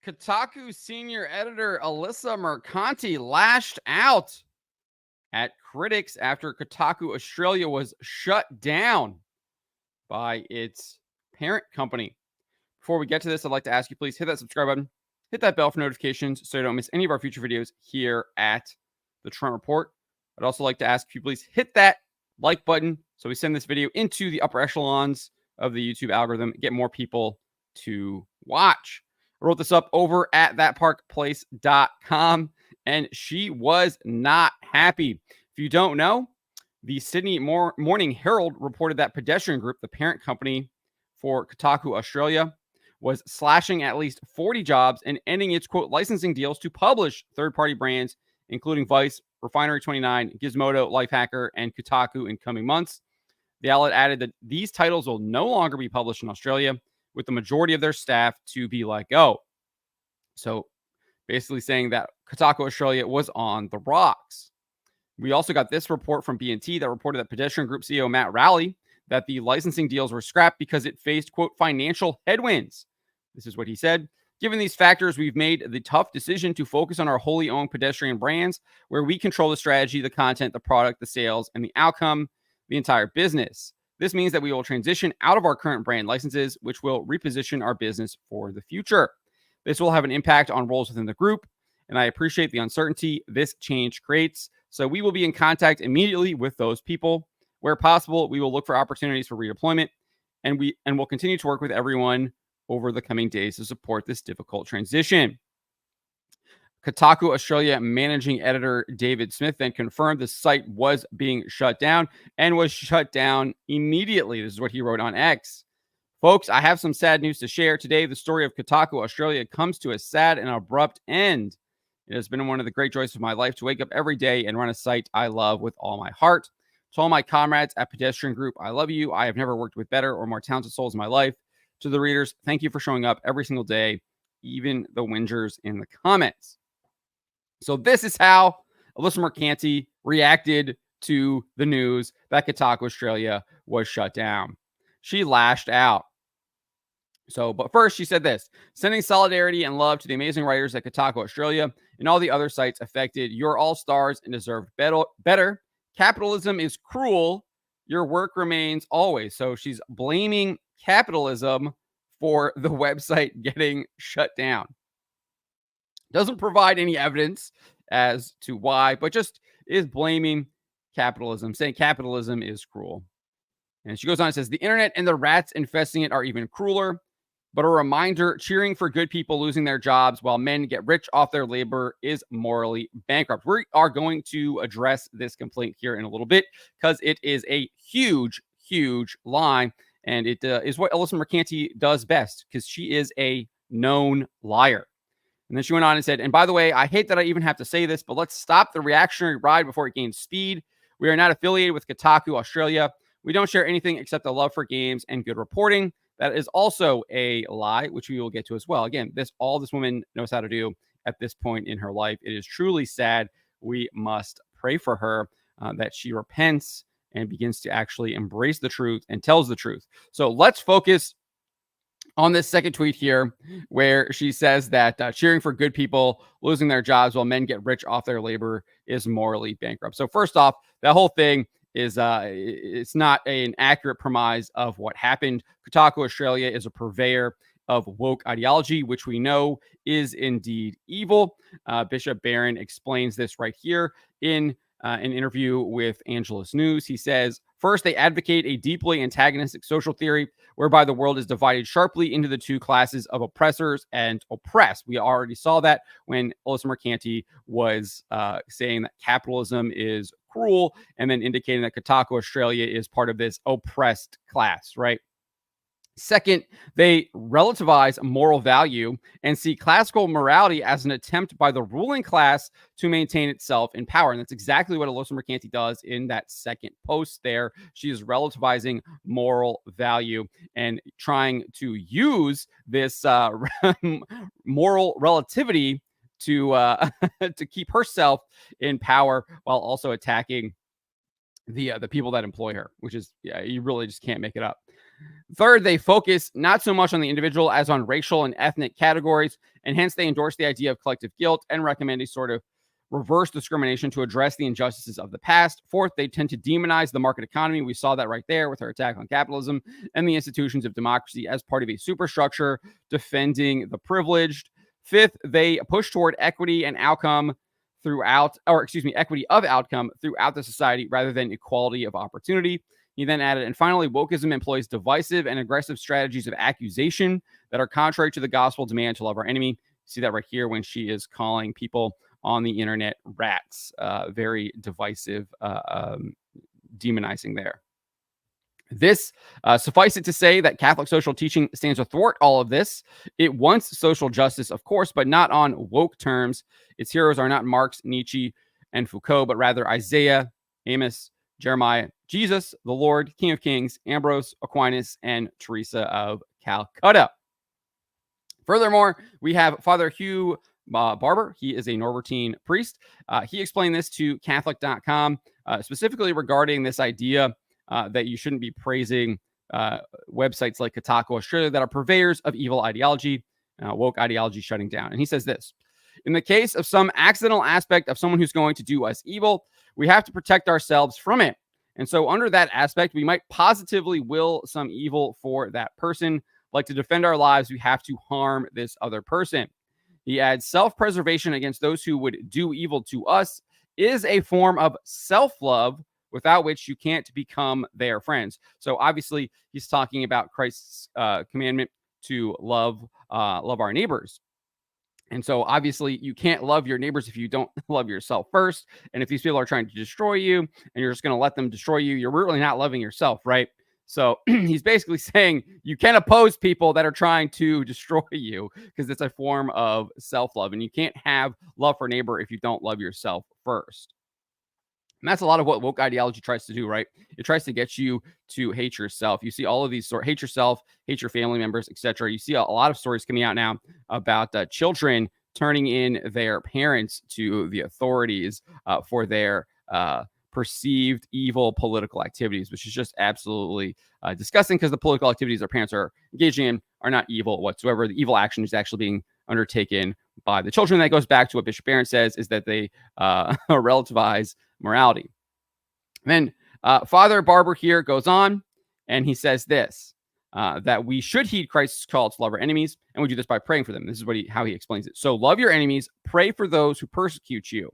Kotaku senior editor Alyssa Mercante lashed out at critics after Kotaku Australia was shut down by its parent company. Before we get to this, I'd like to ask you, please hit that subscribe button, hit that bell for notifications so you don't miss any of our future videos here at the Trent Report. I'd also like to ask you, please hit that like button so we send this video into the upper echelons of the YouTube algorithm, get more people to watch. I wrote this up over at thatparkplace.com, and she was not happy. If you don't know, the Sydney Morning Herald reported that Pedestrian Group, the parent company for Kotaku Australia, was slashing at least 40 jobs and ending its, quote, licensing deals to publish third-party brands, including Vice, Refinery29, Gizmodo, Lifehacker, and Kotaku in coming months. The outlet added that these titles will no longer be published in Australia, with the majority of their staff to be let go. So basically saying that Kotaku Australia was on the rocks. We also got this report from B&T that reported that Pedestrian Group CEO Matt Rowley that the licensing deals were scrapped because it faced, quote, financial headwinds. This is what he said. Given these factors, we've made the tough decision to focus on our wholly owned pedestrian brands, where we control the strategy, the content, the product, the sales, and the outcome, the entire business. This means that we will transition out of our current brand licenses, which will reposition our business for the future. This will have an impact on roles within the group, and I appreciate the uncertainty this change creates. So we will be in contact immediately with those people. Where possible, we will look for opportunities for redeployment, and we'll continue to work with everyone over the coming days to support this difficult transition. Kotaku Australia managing editor David Smith then confirmed the site was being shut down and was shut down immediately. This is what he wrote on X. Folks, I have some sad news to share. Today, the story of Kotaku Australia comes to a sad and abrupt end. It has been one of the great joys of my life to wake up every day and run a site I love with all my heart. To all my comrades at Pedestrian Group, I love you. I have never worked with better or more talented souls in my life. To the readers, thank you for showing up every single day, even the whingers in the comments. So this is how Alyssa Mercante reacted to the news that Kotaku Australia was shut down. She lashed out. But first she said this: sending solidarity and love to the amazing writers at Kotaku Australia and all the other sites affected. You're all stars and deserve better. Capitalism is cruel. Your work remains always. So she's blaming capitalism for the website getting shut down. Doesn't provide any evidence as to why, but just is blaming capitalism, saying capitalism is cruel. And she goes on and says, the internet and the rats infesting it are even crueler. But a reminder, cheering for good people losing their jobs while men get rich off their labor is morally bankrupt. We are going to address this complaint here in a little bit because it is a huge, huge lie. And it is what Alyssa Mercante does best because she is a known liar. And then she went on and said, and by the way, I hate that I even have to say this, but let's stop the reactionary ride before it gains speed. We are not affiliated with Kotaku Australia. We don't share anything except a love for games and good reporting. That is also a lie, which we will get to as well. Again, all this woman knows how to do at this point in her life. It is truly sad. We must pray for her that she repents and begins to actually embrace the truth and tells the truth. So let's focus on this second tweet here, where she says that cheering for good people losing their jobs while men get rich off their labor is morally bankrupt. So first off, that whole thing is it's not an accurate premise of what happened. Kotaku Australia is a purveyor of woke ideology, which we know is indeed evil. Bishop Barron explains this right here in an interview with Angelus News. He says, first, they advocate a deeply antagonistic social theory whereby the world is divided sharply into the two classes of oppressors and oppressed. We already saw that when Alyssa Mercante was saying that capitalism is cruel and then indicating that Kotaku Australia is part of this oppressed class, right? Second, they relativize moral value and see classical morality as an attempt by the ruling class to maintain itself in power. And that's exactly what Alyssa Mercante does in that second post there. She is relativizing moral value and trying to use this moral relativity to to keep herself in power while also attacking the people that employ her, which is, yeah, you really just can't make it up. Third, they focus not so much on the individual as on racial and ethnic categories, and hence they endorse the idea of collective guilt and recommend a sort of reverse discrimination to address the injustices of the past. Fourth, they tend to demonize the market economy. We saw that right there with her attack on capitalism and the institutions of democracy as part of a superstructure defending the privileged. Fifth, they push toward equity and outcome equity of outcome throughout the society rather than equality of opportunity. He then added, and finally, wokeism employs divisive and aggressive strategies of accusation that are contrary to the gospel demand to love our enemy. See that right here when she is calling people on the internet rats. Very divisive, demonizing there. This, suffice it to say that Catholic social teaching stands athwart all of this. It wants social justice, of course, but not on woke terms. Its heroes are not Marx, Nietzsche, and Foucault, but rather Isaiah, Amos, Jeremiah, Jesus, the Lord, King of Kings, Ambrose, Aquinas, and Teresa of Calcutta. Furthermore, we have Father Hugh Barber. He is a Norbertine priest. He explained this to Catholic.com, specifically regarding this idea that you shouldn't be praising websites like Kotaku Australia that are purveyors of evil ideology, woke ideology shutting down. And he says this: in the case of some accidental aspect of someone who's going to do us evil, we have to protect ourselves from it. And so under that aspect, we might positively will some evil for that person. Like to defend our lives, we have to harm this other person. He adds, self-preservation against those who would do evil to us is a form of self-love without which you can't become their friends. So obviously, he's talking about Christ's commandment to love our neighbors. And so obviously, you can't love your neighbors if you don't love yourself first. And if these people are trying to destroy you and you're just going to let them destroy you, you're really not loving yourself, right? So he's basically saying you can oppose people that are trying to destroy you because it's a form of self-love. And you can't have love for neighbor if you don't love yourself first. And that's a lot of what woke ideology tries to do, right? It tries to get you to hate yourself. You see all of these hate yourself, hate your family members, etc. You see a lot of stories coming out now about children turning in their parents to the authorities for their perceived evil political activities, which is just absolutely disgusting because the political activities their parents are engaging in are not evil whatsoever. The evil action is actually being undertaken by the children. That goes back to what Bishop Barron says, is that they relativize morality. And then Father Barber here goes on and he says this, that we should heed Christ's call to love our enemies, and we do this by praying for them. This is how he explains it. So love your enemies, pray for those who persecute you.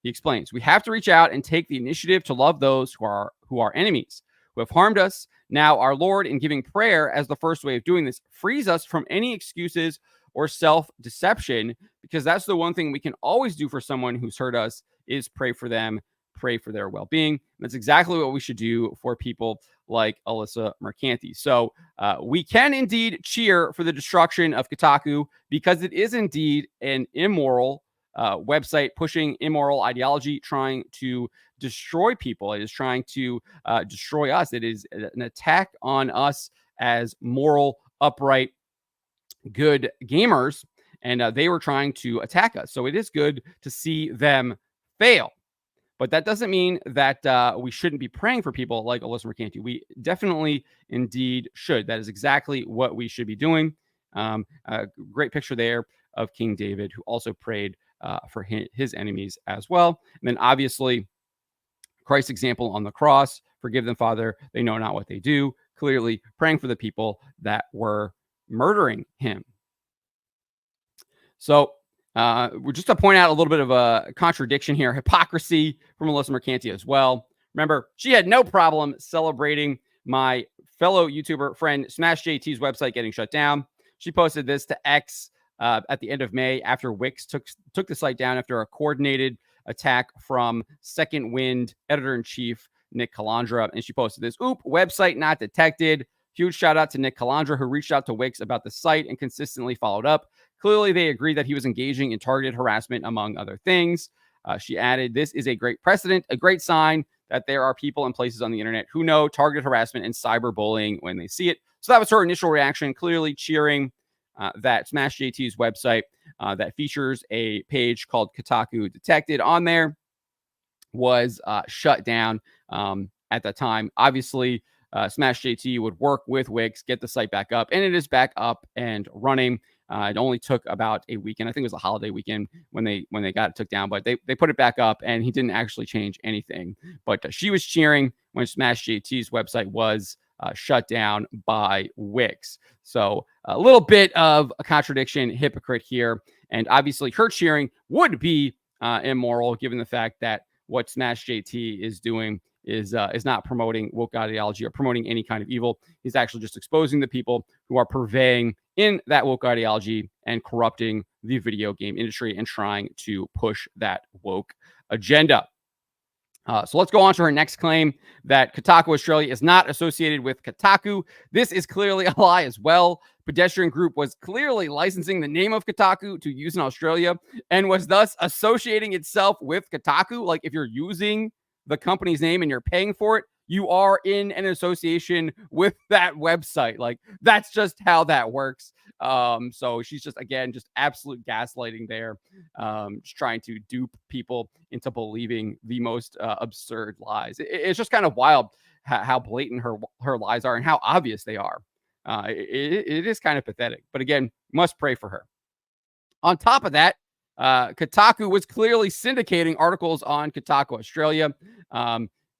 He explains, we have to reach out and take the initiative to love those who are enemies, who have harmed us. Now, our Lord, in giving prayer as the first way of doing this, frees us from any excuses or self-deception, because that's the one thing we can always do for someone who's hurt us is pray for them, pray for their well-being. And that's exactly what we should do for people like Alyssa Mercante. So we can indeed cheer for the destruction of Kotaku because it is indeed an immoral website pushing immoral ideology, trying to destroy people. It is trying to destroy us. It is an attack on us as moral, upright, good gamers, and they were trying to attack us. So it is good to see them fail. But that doesn't mean that we shouldn't be praying for people like Alyssa Mercante. We definitely, indeed, should. That is exactly what we should be doing. A great picture there of King David, who also prayed for his enemies as well. And then, obviously, Christ's example on the cross, forgive them, Father, they know not what they do. Clearly praying for the people that were murdering him. So, just to point out a little bit of a contradiction here, hypocrisy from Alyssa Mercante as well. Remember, she had no problem celebrating my fellow YouTuber friend Smash JT's website getting shut down. She posted this to X at the end of May after Wix took the site down after a coordinated attack from Second Wind editor-in-chief Nick Calandra. And she posted this, "Oop, website not detected." Huge shout out to Nick Calandra, who reached out to Wix about the site and consistently followed up. Clearly, they agreed that he was engaging in targeted harassment, among other things. She added, "This is a great precedent, a great sign that there are people and places on the internet who know targeted harassment and cyberbullying when they see it." So that was her initial reaction, clearly cheering that Smash JT's website that features a page called Kotaku Detected on there was shut down at the time. Obviously, Smash JT would work with Wix, get the site back up, and it is back up and running. It only took about a weekend. I think it was a holiday weekend when they got it took down, but they put it back up, and he didn't actually change anything. But she was cheering when Smash JT's website was shut down by Wix. So a little bit of a contradiction, hypocrite here, and obviously her cheering would be immoral given the fact that what Smash JT is doing is not promoting woke ideology or promoting any kind of evil. He's actually just exposing the people who are purveying in that woke ideology and corrupting the video game industry and trying to push that woke agenda. So let's go on to her next claim that Kotaku Australia is not associated with Kotaku. This is clearly a lie as well. Pedestrian Group was clearly licensing the name of Kotaku to use in Australia and was thus associating itself with Kotaku. Like if you're using the company's name and you're paying for it, you are in an association with that website. Like that's just how that works. So she's just, again, just absolute gaslighting there, just trying to dupe people into believing the most absurd lies. It's just kind of wild how blatant her lies are and how obvious they are. It is kind of pathetic, but again, must pray for her. On top of that, Kotaku was clearly syndicating articles on Kotaku Australia.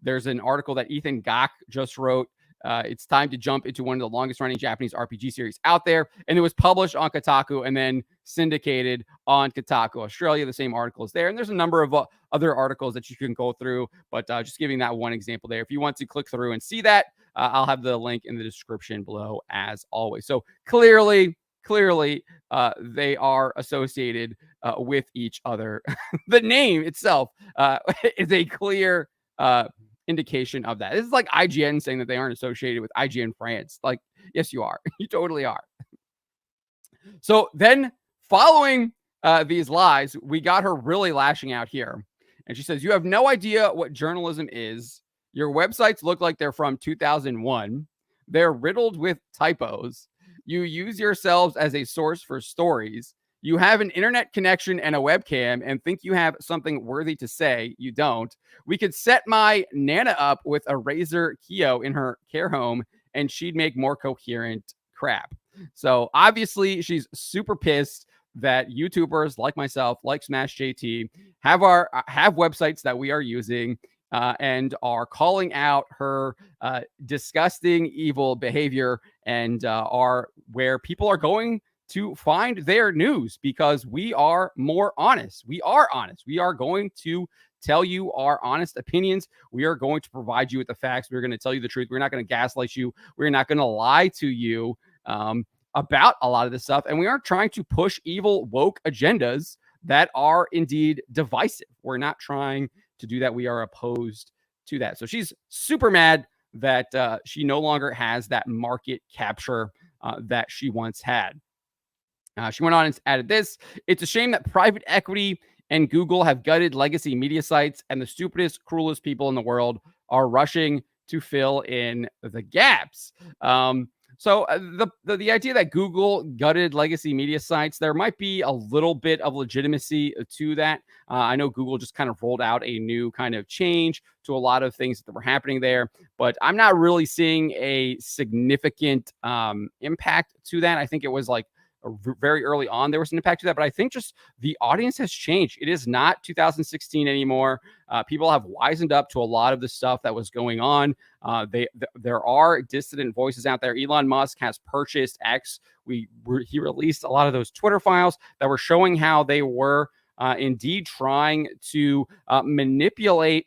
There's an article that Ethan Gach just wrote. It's time to jump into one of the longest running Japanese RPG series out there. And it was published on Kotaku and then syndicated on Kotaku Australia. The same article is there. And there's a number of other articles that you can go through, but just giving that one example there. If you want to click through and see that, I'll have the link in the description below as always. So clearly, they are associated with each other. The name itself is a clear indication of that. This is like IGN saying that they aren't associated with IGN France. Like, yes, you are. You totally are. So then following these lies, we got her really lashing out here. And she says, you have no idea what journalism is. Your websites look like they're from 2001. They're riddled with typos. You use yourselves as a source for stories. You have an internet connection and a webcam and think you have something worthy to say. You don't. We could set my Nana up with a Razer Kio in her care home and she'd make more coherent crap. So obviously she's super pissed that YouTubers like myself, like Smash JT, have websites that we are using and are calling out her disgusting, evil behavior and are where people are going to find their news because we are more honest. We are honest. We are going to tell you our honest opinions. We are going to provide you with the facts. We're going to tell you the truth. We're not going to gaslight you. We're not going to lie to you about a lot of this stuff. And we aren't trying to push evil woke agendas that are indeed divisive. We're not trying to do that. We are opposed to that. So she's super mad that she no longer has that market capture that she once had. She went on and added this. It's a shame that private equity and Google have gutted legacy media sites and the stupidest, cruelest people in the world are rushing to fill in the gaps. So the idea that Google gutted legacy media sites, there might be a little bit of legitimacy to that. I know Google just kind of rolled out a new kind of change to a lot of things that were happening there, but I'm not really seeing a significant impact to that. I think it was like very early on there was an impact to that, but I think just the audience has changed. It is not 2016 anymore. People have wisened up to a lot of the stuff that was going on. There are dissident voices out there. Elon Musk has purchased X. He released a lot of those Twitter files that were showing how they were indeed trying to manipulate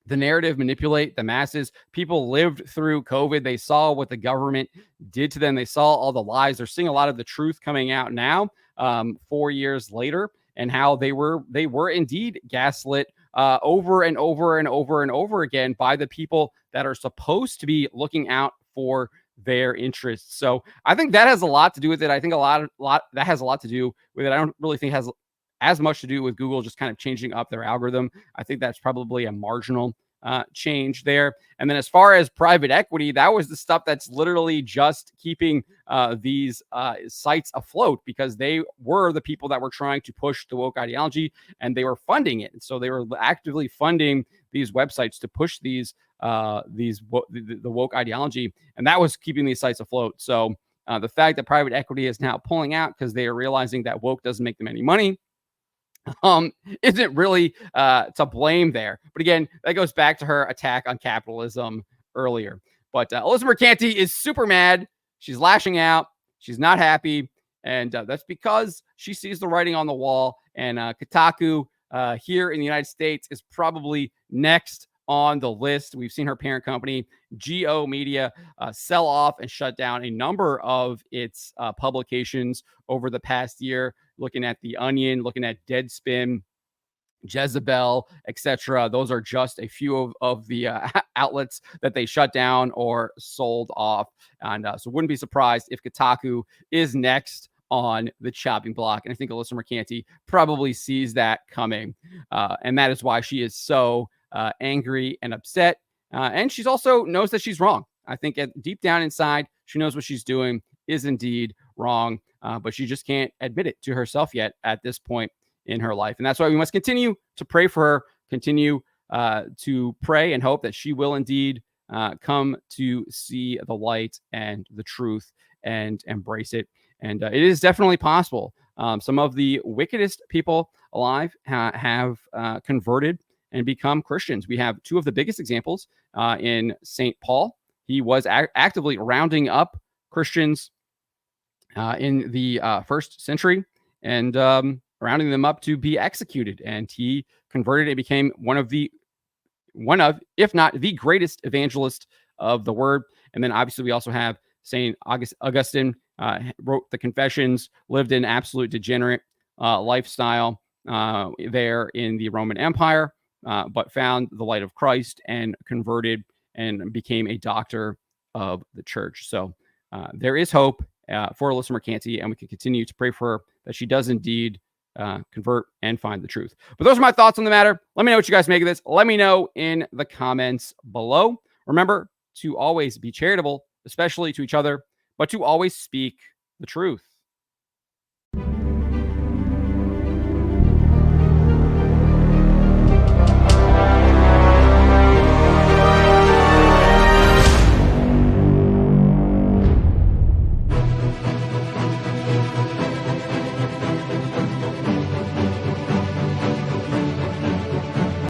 the narrative, manipulate the masses. People lived through COVID. They saw what the government did to them. They saw all the lies. They're seeing a lot of the truth coming out now, 4 years later, and how they were indeed gaslit over and over and over and over again by the people that are supposed to be looking out for their interests. So I think that has a lot to do with it. I think a lot that has a lot to do with it. I don't really think it has as much to do with Google just kind of changing up their algorithm. I think that's probably a marginal change there. And then as far as private equity, that was the stuff that's literally just keeping these sites afloat because they were the people that were trying to push the woke ideology and they were funding it. So they were actively funding these websites to push the woke ideology, and that was keeping these sites afloat. So the fact that private equity is now pulling out because they are realizing that woke doesn't make them any money isn't really to blame there. But again, that goes back to her attack on capitalism earlier. But Alyssa Mercante is super mad. She's lashing out. She's not happy. And that's because she sees the writing on the wall. And Kotaku here in the United States is probably next on the list. We've seen her parent company, Geo Media, sell off and shut down a number of its publications over the past year. Looking at The Onion, looking at Deadspin, Jezebel, etc. Those are just a few of the outlets that they shut down or sold off. And so wouldn't be surprised if Kotaku is next on the chopping block. And I think Alyssa Mercante probably sees that coming. And that is why she is so angry and upset. And she's also knows that she's wrong. I think deep down inside, she knows what she's doing is indeed wrong. But she just can't admit it to herself yet at this point in her life. And that's why we must continue to pray for her, continue to pray and hope that she will indeed come to see the light and the truth and embrace it. And it is definitely possible. Some of the wickedest people alive have converted and become Christians. We have two of the biggest examples in St. Paul. He was actively rounding up Christians in the first century and rounding them up to be executed. And he converted and became one of, if not the greatest evangelist of the word. And then obviously we also have St. Augustine, wrote the Confessions, lived an absolute degenerate lifestyle there in the Roman Empire, but found the light of Christ and converted and became a doctor of the church. So there is hope for Alyssa Mercante, and we can continue to pray for her that she does indeed convert and find the truth. But those are my thoughts on the matter. Let me know what you guys make of this. Let me know in the comments below. Remember to always be charitable, especially to each other, but to always speak the truth.